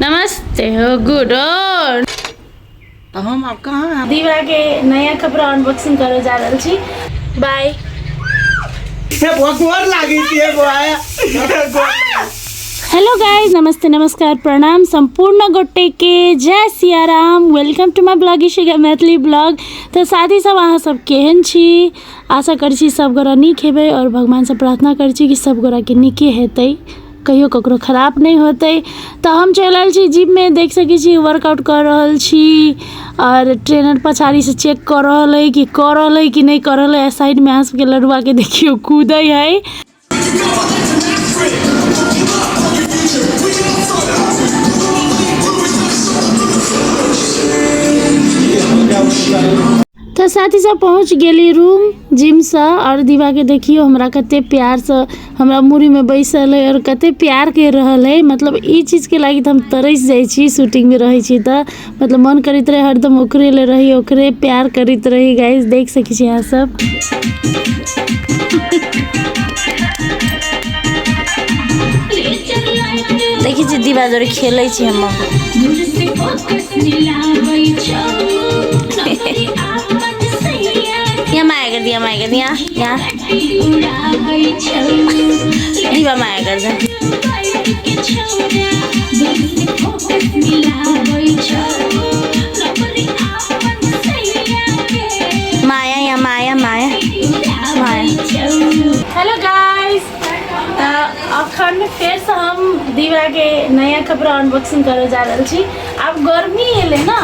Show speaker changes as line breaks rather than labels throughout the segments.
नमस्ते हो गुड और
तो हम अब कहाँ
दीवा के नया कपड़ा अनबॉक्सिंग करे जा रहे छी। बाय। हेलो गाइज, नमस्ते नमस्कार प्रणाम संपूर्ण गोटे के जय Siyaram. Welcome to my blog Ishika Maithili blog. तो साथ ही सब अहाँ सब केहन छी, आशा करै छी सब गोरा नीक हेबै और भगवान से प्रार्थना करै छी कि सब गोरा के नीके हेतै, कहियो ककरो खराब नहीं होते। तो हम चल आयल छी जिम में, देख सकै छी वर्कआउट कर रहल छी और ट्रेनर पछाड़ी से चेक कर रहल है कि नहीं कर रहल है। साइड में आंसू के लड़ुआ के देखियो कूदे है। तो साथ ही सब पहुँच गेली रूम जिम से और दीवा के देखियो हमरा कते प्यार से हमरा मुड़ी में बैसल है और कते प्यार कर रहल है। मतलब ई चीज के लागी तो हम तरस जाई छी, शूटिंग में रही छी तो मतलब मन करित रहे हरदम ओकरे ले रही, ओकरे प्यार करित रही। गाइस देख सकै छी यहाँ सब। देखी छी दीवा जोरे खेलै छी हम। यहाँ माया कर दिया यहाँ दीवा माया कर दे। माया यहाँ माया। हेलो गाइस, अखन फिर से हम दीवा के नया कपड़ा अनबॉक्सिंग करे जा रहे छी। अब गर्मी एले ना,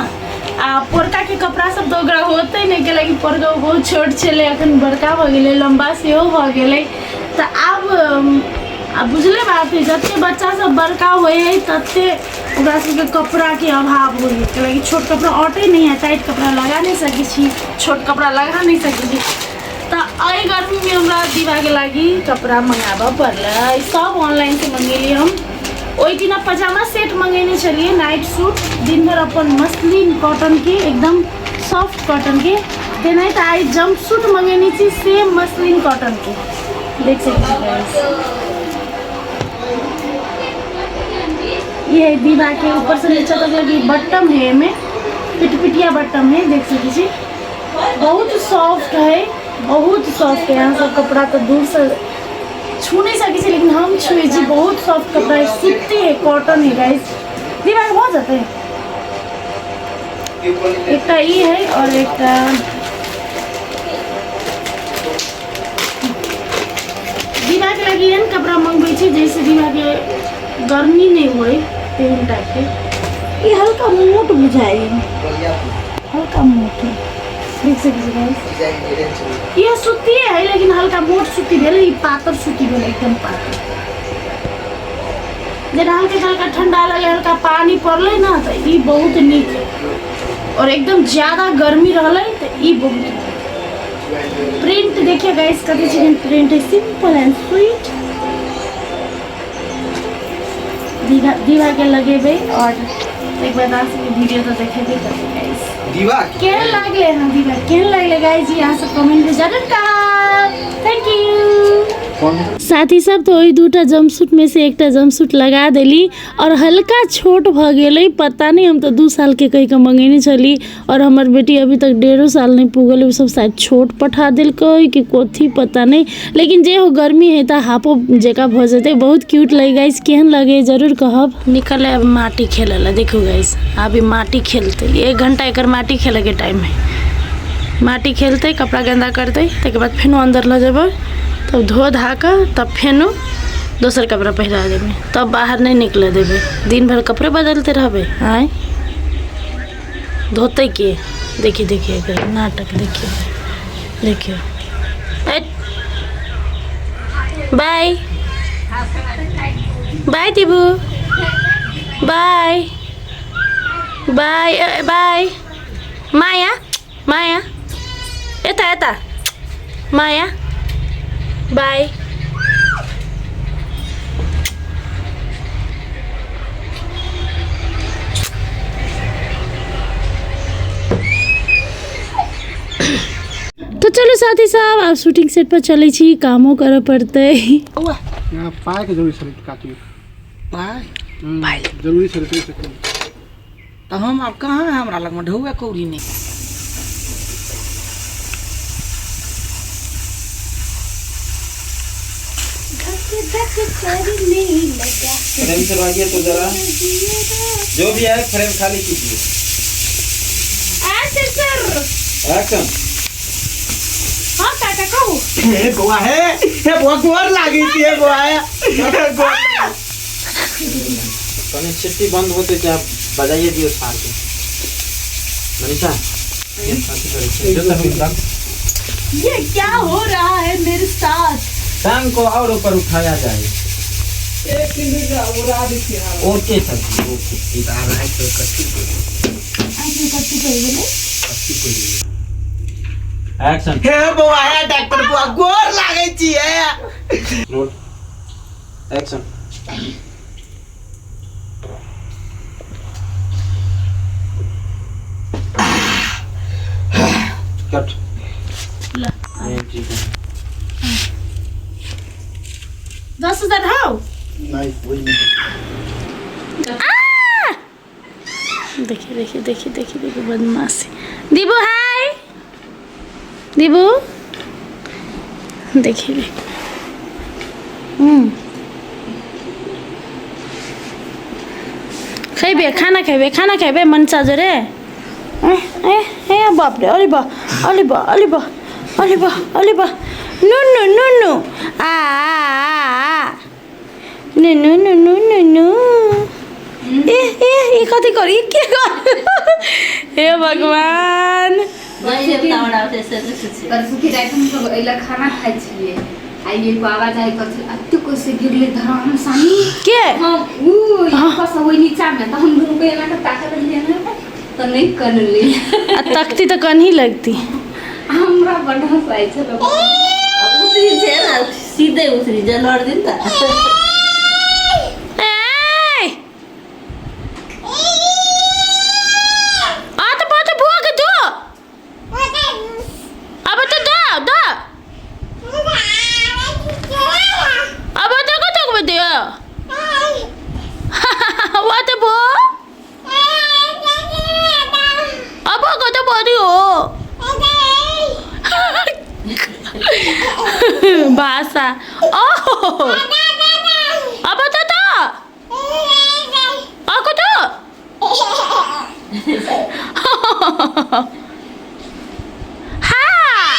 पोरका के कपड़ा सब तो ओकरा होते नहीं के लगी, पोरका बहुत छोट छे, अखन बड़का भ गेले, लंबा से हो भ गेले। तो अब बुझले बात है, जते बच्चा सब बड़का होए है तते ओकरा सबके कपड़ा के अभाव होए के लगी। छोट कपड़ा अटे नहीं है, टाइट कपड़ा लगा नहीं सकै छी, छोट कपड़ा लगा नहीं सकै छी। तो आई गर्मी में हमरा दीवा के लगी कपड़ा मंगाबा पड़ल। सब ऑनलाइन से मंगेली हम। ओई दिन पजामा सेट मंगेने चलिए, नाइट सूट दिन भर अपन मसलिन कॉटन के, एकदम सॉफ्ट कॉटन के। तेनाही तो आई जंप सूट मंगेनी थी सेम मसलिन कॉटन के, देख सकते हैं। ये दीवा के ऊपर से नीचे तक लगी बटम है, में पिटपिटिया बटम है, देख सकते छी। बहुत सॉफ्ट है, बहुत सॉफ्ट है। यहाँ सब कपड़ा तो दूर से छू नहीं सके, लेकिन हम छुए जी। बहुत सॉफ्ट कपड़ा है, सूती है, कॉटन है गाइस। दीवार बहुत जाते हैं। एक का ये है और एक का दीवार के लगी कपड़ा मंगवे छी, जैसे दीवार के गर्मी नहीं हुए तेन टाइप के। ये हल्का मोट बुझाई, हल्का मोट है, देख सकते गाइस। ये सूती है लेकिन हल्का मोट सूती भेल, ये पातर सूती भेल, एकदम पातर। जेना हल्का ठंडा लगे, हल्का पानी पड़ले ना तो ये बहुत नीक है। और एकदम ज्यादा गर्मी रहले तो ये बहुत। प्रिंट देखिए गाइस, कभी चिकन प्रिंट है, सिंपल एंड स्वीट। दीवा के लगेबे और एक बार वीडियो तो देखेबे करते गाइस। दीवा केहन लागले हम, दीवा केहन लागले गाइस, यहाँ से कमेंट में जरूर करब। Thank you. साथ ही सब तो वही दूटा जंपसूट में से एकटा जंपसूट लगा देली और हल्का छोट भ गेलै। पता नहीं, हम तो 2 साल के कही के मंगेने चली और हमार बेटी अभी तक 1.5 साल नहीं पुगल, सब शायद छोट पठा दिलकै कि कोथी पता नहीं। लेकिन जे हो गर्मी है तो हाफो जेका भ जेते, बहुत क्यूट लगे गाइस। केहन लगे जरूर कहब। निकल अब माटी खेले ला, देखो गाइस अभी माटी खेलते 1 घंटा एक माटी खेले के टाइम है। माटी खेलते, कपड़ा गंदा करते, तक बाद फेनो अंदर ल जेबै, तब धो धा कर तब फेनो दोसर कपड़ा पहरा देवे, तब बाहर नहीं निकले देवे। दिन भर कपड़े बदलते रहबे। आए धोते के देखिए नाटक देखिए। Bye bye Dibu, bye bye bye. Maya एता माया, बाय। तो चलो साथी साहब आप शूटिंग सेट पर चले छी, कामो करे पड़ते।
पाए के जरूरी सलिट काटियो। पाए
जरूरी सरकारी सकते
तो हम अब कहाँ है हमरा लग में ढौआ कौड़ी नहीं
फ्रेम से भागिए तो जरा जो भी है फ्रेम खाली कीजिए। एक्शन।
हाँ काका कहू
हे बुआ गोर लागी थी हे बुआ
कने चिट्ठी बंद होते क्या बजाइए दियो सार के मनीषा ये साथी करें जो तक इंसान
ये क्या हो रहा है मेरे साथ।
टांग को और ऊपर उठाया जाए।
एक किलो का उड़ा दी थी
ओके सर ओके इधर है तो कच्ची एक्शन।
हे बुआ डॉक्टर बुआ गोर लागे छी हे
रोल एक्शन। कट ये ठीक है
10,000 हो
नहीं वही नहीं
देखिए बदमाशी। दीबू हाय दीबू देखिए खाना खेबे मन चाजो रे ए बाप रे अली बा नुनु नु ए कति करी के हे भगवान
खाना खाइ छियै आइए आवाज आइ कर अत्ते को से गिरले धराम सानी
के
हां ऊ कस होई नीचा में त हम दोनों को एना ताकत लिए ना तो नहीं कर ली
तकती तो कन ही लगती
हमरा बड़ा साइ छ अब उतरी छे ना सीधे उतरी जनवर दिन त
भाषा ओह अब तो आको तो हाँ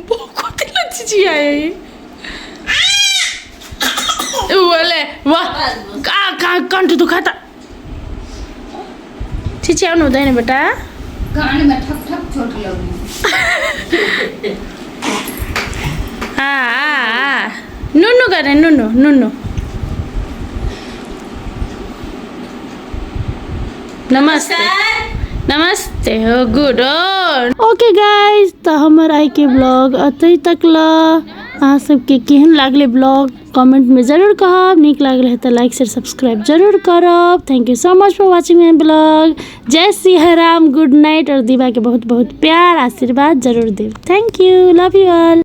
बहुत लच्छी आया ये बोले वाह कहाँ कंठ दुखाता चिची आउनु हुँदैन बेटा
कान में ठक ठक चोट लगी
नुनु करे नुनु नमस्ते हो गुड ओके गाइज तो हमार आई के ब्लॉग अतई तक ला अहाँ सबके केहन लागले ब्लॉग कमेंट में जरूर कहब नीक लागल है तो लाइक शेयर सब्सक्राइब जरूर करब। Thank you so much for watching my blog. जय श्री राम गुड नाइट और दीवा के बहुत बहुत प्यार आशीर्वाद जरूर देव। Thank you love you all.